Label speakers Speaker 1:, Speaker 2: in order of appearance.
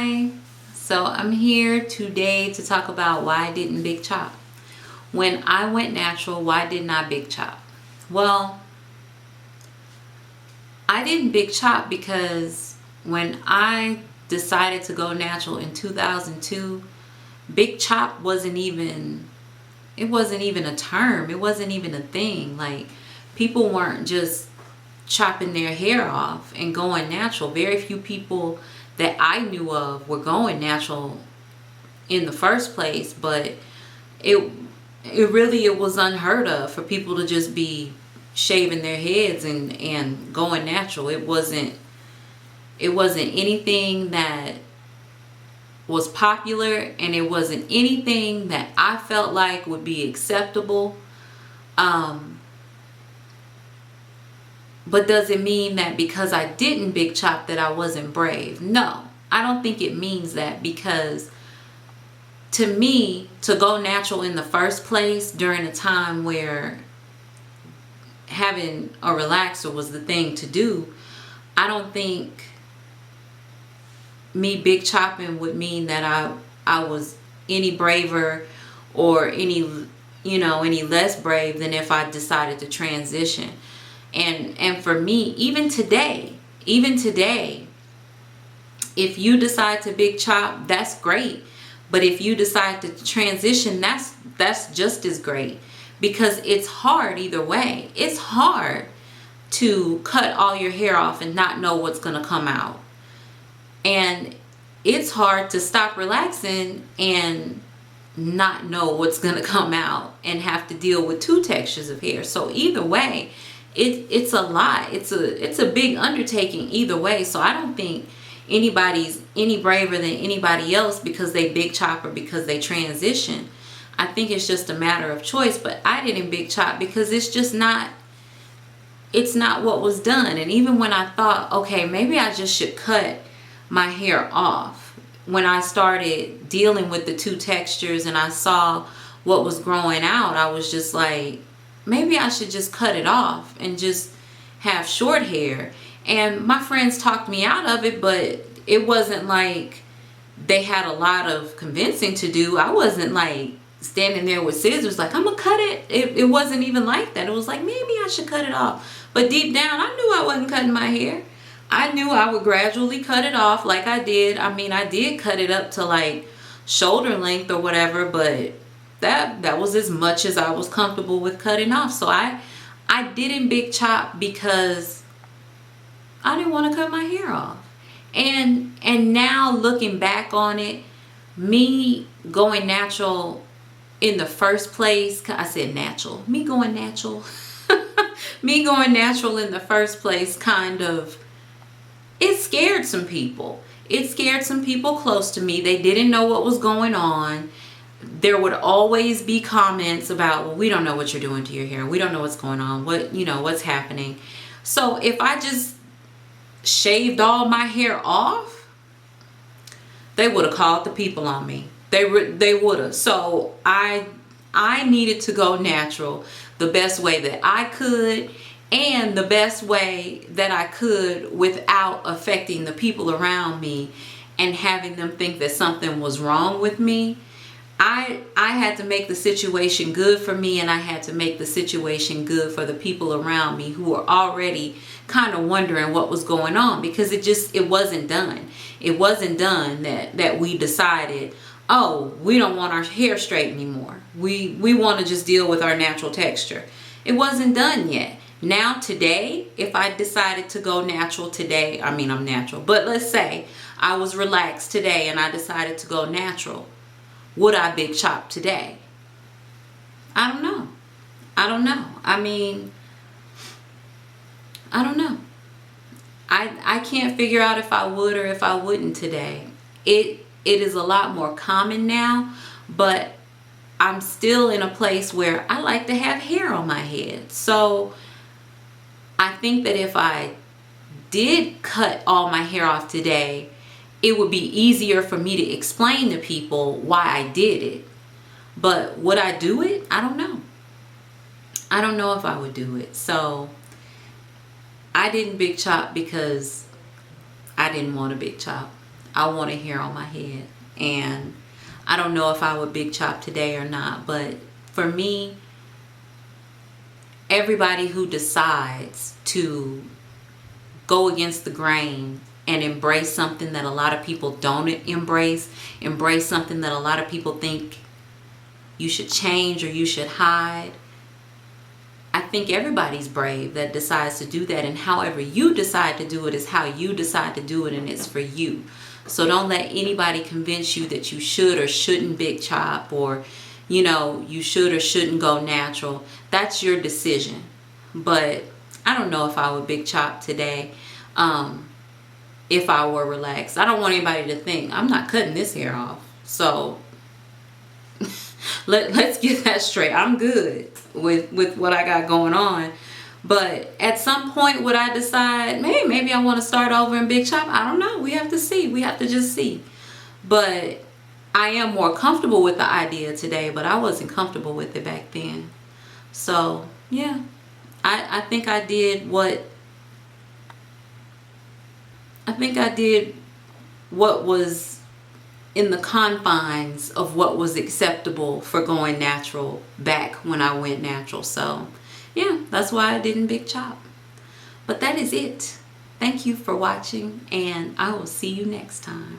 Speaker 1: Hi. So I'm here today to talk about why I didn't big chop. When I went natural, why didn't I big chop? Well, I didn't big chop because when I decided to go natural in 2002, big chop wasn't even a term. It wasn't even a thing. Like, people weren't just chopping their hair off and going natural. Very few people that I knew of were going natural in the first place, but it it was unheard of for people to just be shaving their heads and going natural. It wasn't anything that was popular, and it wasn't anything that I felt like would be acceptable. Um, but does it mean that because I didn't big chop that I wasn't brave? No, I don't think it means that, because to me, to go natural in the first place during a time where having a relaxer was the thing to do, I don't think me big chopping would mean that I was any braver or any less brave than if I decided to transition. And for me, even today, if you decide to big chop, that's great. But if you decide to transition, that's just as great, because it's hard either way. It's hard to cut all your hair off and not know what's going to come out. And it's hard to stop relaxing and not know what's going to come out and have to deal with two textures of hair. So either way, it's a lot. It's a big undertaking either way. So I don't think anybody's any braver than anybody else because they big chop or because they transition. I think it's just a matter of choice. But I didn't big chop because it's not what was done. And even when I thought, okay, maybe I just should cut my hair off, when I started dealing with the two textures and I saw what was growing out, I was just like, maybe I should just cut it off and just have short hair. And my friends talked me out of it, but it wasn't like they had a lot of convincing to do. I wasn't like standing there with scissors like, I'm gonna cut it. It wasn't even like that. It was like, maybe I should cut it off. But deep down, I knew I wasn't cutting my hair. I knew I would gradually cut it off like I did. I mean, I did cut it up to like shoulder length or whatever, but that was as much as I was comfortable with cutting off. So I didn't big chop because I didn't want to cut my hair off. And now looking back on it, me going natural in the first place, I said natural. Me going natural. Me going natural in the first place kind of, it scared some people. It scared some people close to me. They didn't know what was going on. There would always be comments about, well, we don't know what you're doing to your hair. We don't know what's going on. What's happening. So if I just shaved all my hair off, they would have called the people on me. They would have. So I needed to go natural the best way that I could, and the best way that I could without affecting the people around me and having them think that something was wrong with me. I had to make the situation good for me, and I had to make the situation good for the people around me who were already kind of wondering what was going on, because it wasn't done. It wasn't done that we decided, oh, we don't want our hair straight anymore. We want to just deal with our natural texture. It wasn't done yet. Now today, if I decided to go natural today, I mean, I'm natural, but let's say I was relaxed today and I decided to go natural, would I big chop today? I don't know. I mean, I don't know. I can't figure out if I would or if I wouldn't today. It is a lot more common now, but I'm still in a place where I like to have hair on my head. So I think that if I did cut all my hair off today, it would be easier for me to explain to people why I did it. But would I do it? I don't know. I don't know if I would do it. So I didn't big chop because I didn't want to big chop. I want a hair on my head. And I don't know if I would big chop today or not, but for me, everybody who decides to go against the grain and embrace something that a lot of people don't embrace something that a lot of people think you should change or you should hide. I think everybody's brave that decides to do that, and however you decide to do it is how you decide to do it, and it's for you. So don't let anybody convince you that you should or shouldn't big chop, or you should or shouldn't go natural. That's your decision. But I don't know if I would big chop today if I were relaxed. I don't want anybody to think I'm not cutting this hair off. So let's get that straight. I'm good with what I got going on. But at some point would I decide, maybe I want to start over and big chop? I don't know. We have to see. We have to just see. But I am more comfortable with the idea today, but I wasn't comfortable with it back then. So yeah, I think I did what was in the confines of what was acceptable for going natural back when I went natural. So yeah, that's why I didn't big chop. But that is it. Thank you for watching, and I will see you next time.